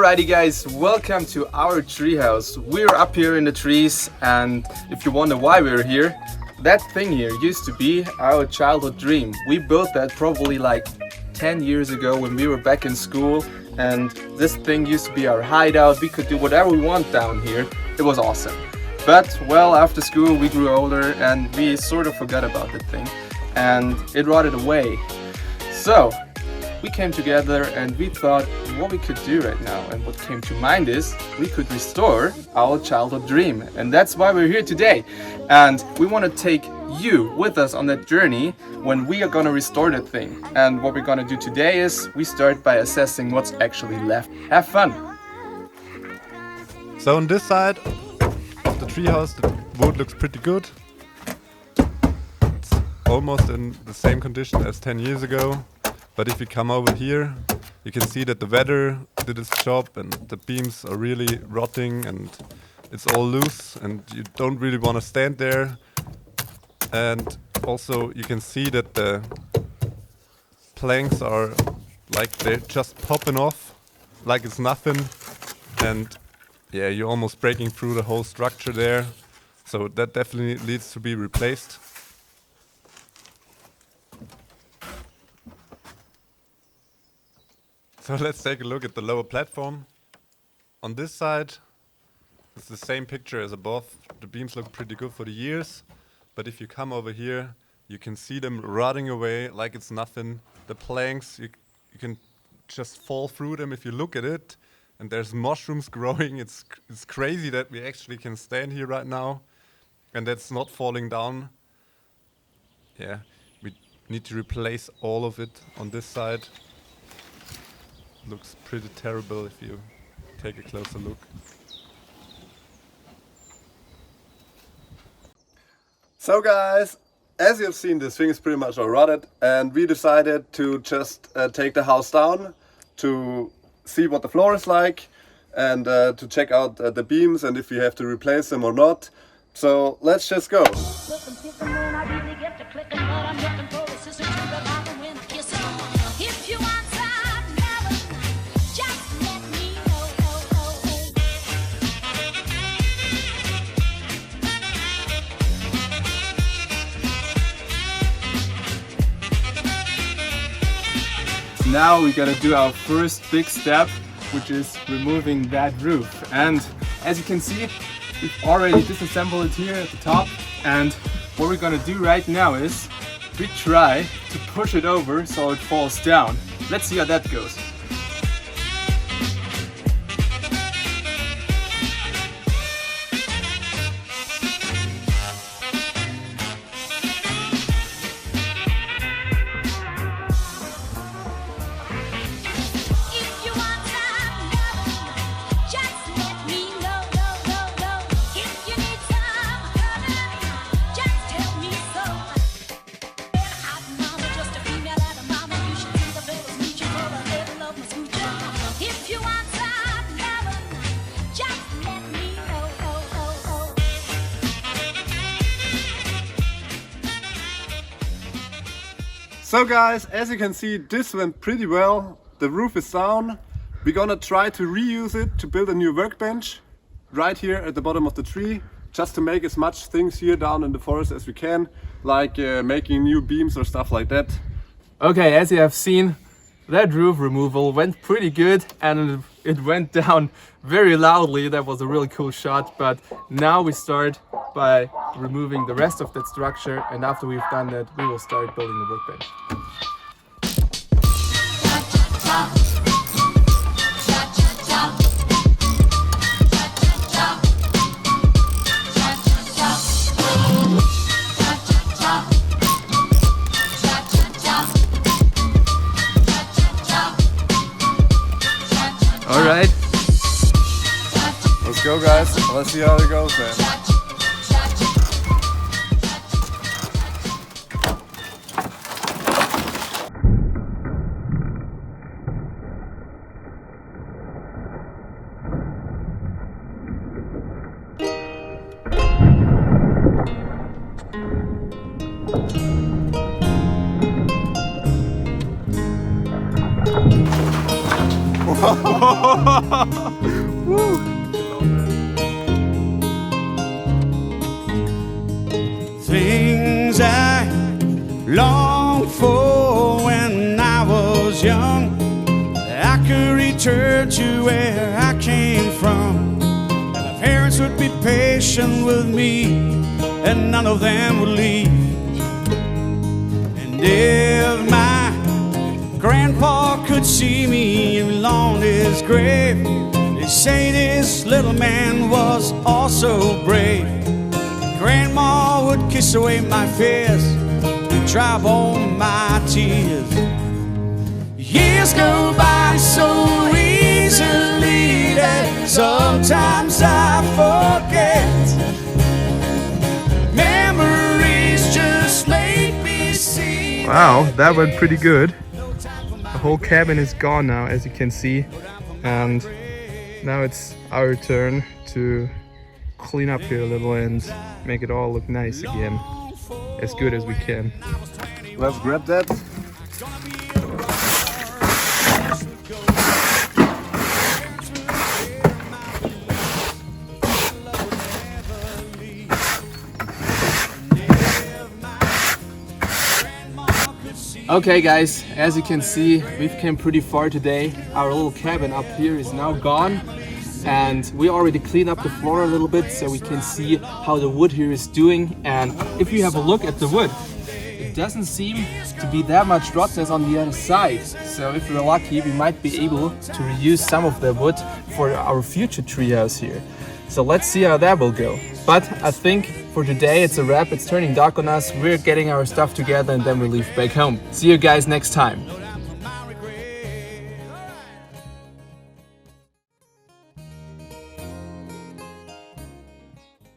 Alrighty guys, welcome to our treehouse. We're up here in the trees, and if you wonder why we're here, that thing here used to be our childhood dream. We built that probably like 10 years ago when we were back in school, and this thing used to be our hideout. We could do whatever we want down here. It was awesome. But well, after school we grew older and we sort of forgot about that thing, and it rotted away. So we came together and we thought what we could do right now, and what came to mind is we could restore our childhood dream, and that's why we're here today. And we want to take you with us on that journey when we are gonna restore that thing. And what we're gonna do today is we start by assessing what's actually left. Have fun! So on this side of the treehouse, the wood looks pretty good. It's almost in the same condition as 10 years ago. But if you come over here, you can see that the weather did its job and the beams are really rotting and it's all loose and you don't really want to stand there. And also you can see that the planks are like they're just popping off like it's nothing. And yeah, you're almost breaking through the whole structure there. So that definitely needs to be replaced. So let's take a look at the lower platform. On this side, it's the same picture as above. The beams look pretty good for the years, but if you come over here, you can see them rotting away like it's nothing. The planks, you can just fall through them if you look at it, and there's mushrooms growing. It's crazy that we actually can stand here right now, and that's not falling down. Yeah, we need to replace all of it on this side. Looks pretty terrible if you take a closer look. So guys, as you've seen, this thing is pretty much all rotted, and we decided to just take the house down to see what the floor is like and to check out the beams and if we have to replace them or not. So let's just go. Now we gotta do our first big step, which is removing that roof. And as you can see, we've already disassembled it here at the top. And what we're gonna do right now is we try to push it over so it falls down. Let's see how that goes. So guys, as you can see, this went pretty well. The roof is down. We're gonna try to reuse it to build a new workbench right here at the bottom of the tree, just to make as much things here down in the forest as we can, like making new beams or stuff like that. Okay, as you have seen, that roof removal went pretty good and it went down very loudly. That was a really cool shot. But now we start by removing the rest of that structure, and after we've done that, we will start building the workbench. All right. Let's go guys, let's see how it goes then. Things I longed for when I was young, I could return to where I came from, and my parents would be patient with me, and none of them would leave. And if my grandpa could see me along his grave, they say this little man was also brave. Grandma would kiss away my fears and dry on my tears. Years go by so easily that sometimes I forget. Memories just make me see. Wow, that went pretty good. The whole cabin is gone now, as you can see, and now it's our turn to clean up here a little and make it all look nice again, as good as we can. Let's grab that. Okay guys, as you can see, we've came pretty far today. Our little cabin up here is now gone, and we already cleaned up the floor a little bit so we can see how the wood here is doing. And if you have a look at the wood, it doesn't seem to be that much rotten as on the other side. So if we're lucky, we might be able to reuse some of the wood for our future treehouse here. So let's see how that will go. But I think for today it's a wrap. It's turning dark on us. We're getting our stuff together and then we leave back home. See you guys next time.